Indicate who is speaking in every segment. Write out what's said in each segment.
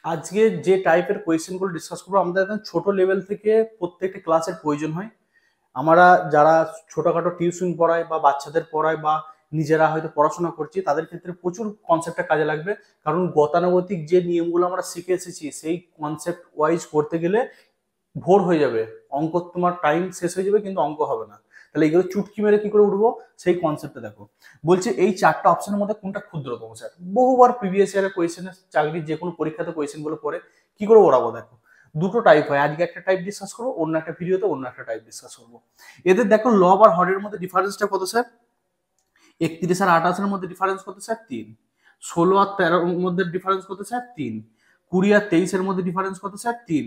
Speaker 1: আজকে যে টাইপের কোয়েশ্চেনগুলো ডিসকাস করবো, আমাদের একদম ছোট লেভেল থেকে প্রত্যেকটা ক্লাসের প্রয়োজন হয়। আমরা যারা ছোটখাটো টিউশন পড়াই বা বাচ্চাদের পড়াই বা নিজেরা হয়তো পড়াশোনা করছি, তাদের ক্ষেত্রে প্রচুর কনসেপ্টটা কাজে লাগবে। কারণ গতানুগতিক যে নিয়মগুলো আমরা শিখে এসেছি, সেই কনসেপ্ট ওয়াইজ করতে গেলে ভোর হয়ে যাবে, অঙ্ক তোমার টাইম শেষ হয়ে যাবে, কিন্তু অঙ্ক হবে না। তাহলে এগুলো চুটকি মেরে কি করে উঠবো, সেই কনসেপ্টটা দেখো। বলছে এই চারটা অপশনের মধ্যে কোনটা ক্ষুদ্রতম। স্যার বহুবার প্রিভিয়াস ইয়ারের কোয়েশ্চেনের চাকরির যে কোনো পরীক্ষাতে কোয়েশ্চেনগুলো পড়ে, কি করে ওড়াবো দেখো। দুটো টাইপ হয়, আজকে একটা টাইপ ডিসকাস করবো, অন্য একটা ভিডিওতে অন্য একটা টাইপ ডিসকাস করবো। এদের দেখো লব আর হরের মধ্যে ডিফারেন্সটা কত স্যার? 31 আর 28-এর মধ্যে ডিফারেন্স কত স্যার? 3। 16 আর 13-এর মধ্যে ডিফারেন্স কত স্যার? 3। 20 আর 23-এর মধ্যে ডিফারেন্স কত স্যার? 3।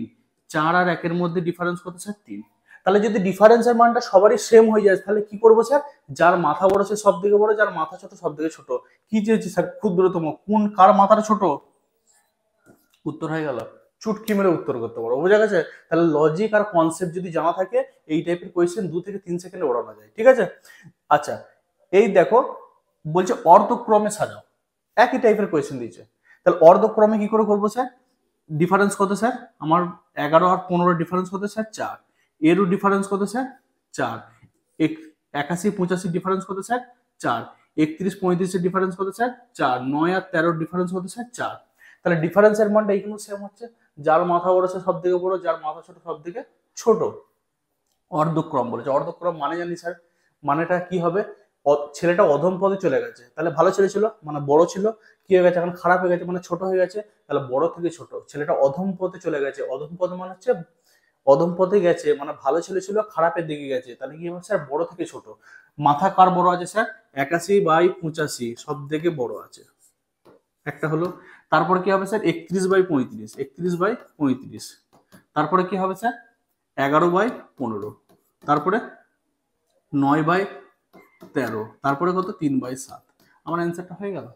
Speaker 1: 4 আর 1-এর মধ্যে ডিফারেন্স কত স্যার? 3। তাহলে যদি ডিফারেন্সের মানটা সবারই সেম হয়ে যায়, তাহলে কি করবো স্যার? যার মাথা বড় সে সব থেকে বড়, যার মাথা ছোট সব থেকে ছোট। কি চেয়েছি স্যার? ক্ষুদ্রতম কোন, কার মাথাটা ছোট? উত্তর হয়ে গেল। চুটকি মেরে উত্তর করতে পারো, বোঝা গেছে? তাহলে লজিক আর কনসেপ্ট যদি জানা থাকে, এই টাইপের কোয়েশ্চেন 2 থেকে 3 সেকেন্ডে ওড়ানো যায়, ঠিক আছে? আচ্ছা, এই দেখো, বলছে অর্ধক্রমে সাজাও। একই টাইপের কোয়েশ্চেন দিয়েছে। তাহলে অর্ধক্রমে কি করে করবো স্যার? ডিফারেন্স কত স্যার? আমার 11 আর 15 ডিফারেন্স কত স্যার? 4। এরও ডিফারেন্স কত স্যার? 4। 81 85 ডিফারেন্স কত স্যার? 4। 31 35 ডিফারেন্স কত স্যার? 4। 9 আর 13 ডিফারেন্স কত স্যার? 4। তাহলে ডিফারেন্সের মানটা এইখানে সেম হচ্ছে। যার মাথা বড় সে সব থেকে বড়, যার মাথা ছোট সব থেকে ছোট। অর্ধক্রম বলেছে। অর্ধক্রম মানে জানি স্যার, মানেটা কি হবে? ছেলেটা অধম পদে চলে গেছে, তাহলে ভালো ছেলে ছিল মানে বড় ছিল, কি হয়ে গেছে এখন? খারাপ হয়ে গেছে মানে ছোট হয়ে গেছে। তাহলে বড় থেকে ছোট, ছেলেটা অধম পথে চলে গেছে। অধম পদ মানে হচ্ছে অধম পথে গেছে, মানে ভালো ছেলে ছিল খারাপের দিকে গেছে। তাহলে কি হবে স্যার? বড় থেকে ছোট। মাথা কার বড় আছে স্যার? 81/85 সব থেকে বড় আছে, একটা হলো। তারপরে কি হবে স্যার? 31/35, 31/35। তারপরে কি হবে স্যার? 11/15। তারপরে 9/13। তারপরে কত? 3/7। আমার অ্যান্সারটা হয়ে গেল।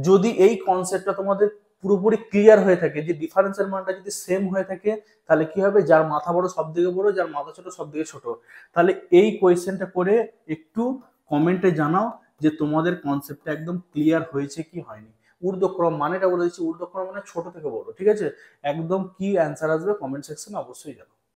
Speaker 1: যদি এই কনসেপ্টটা তোমাদের পুরোপুরি ক্লিয়ার হয়ে থাকে, যে ডিফারেন্সের মানটা যদি সেম হয়ে থাকে, তাহলে কি হবে? যার মাথা বড় সব থেকে বড়, যার মাথা ছোট সব থেকে ছোট। তাহলে এই কোয়েশ্চেনটা করে একটু কমেন্টে জানাও যে তোমাদের কনসেপ্টটা একদম ক্লিয়ার হয়েছে কি হয়নি। ঊর্ধ্বক্রম মানেটা বলে দিচ্ছি, ঊর্ধ্বক্রম মানে ছোট থেকে বড়, ঠিক আছে? একদম কি অ্যান্সার আসবে কমেন্ট সেকশনে অবশ্যই জানাও।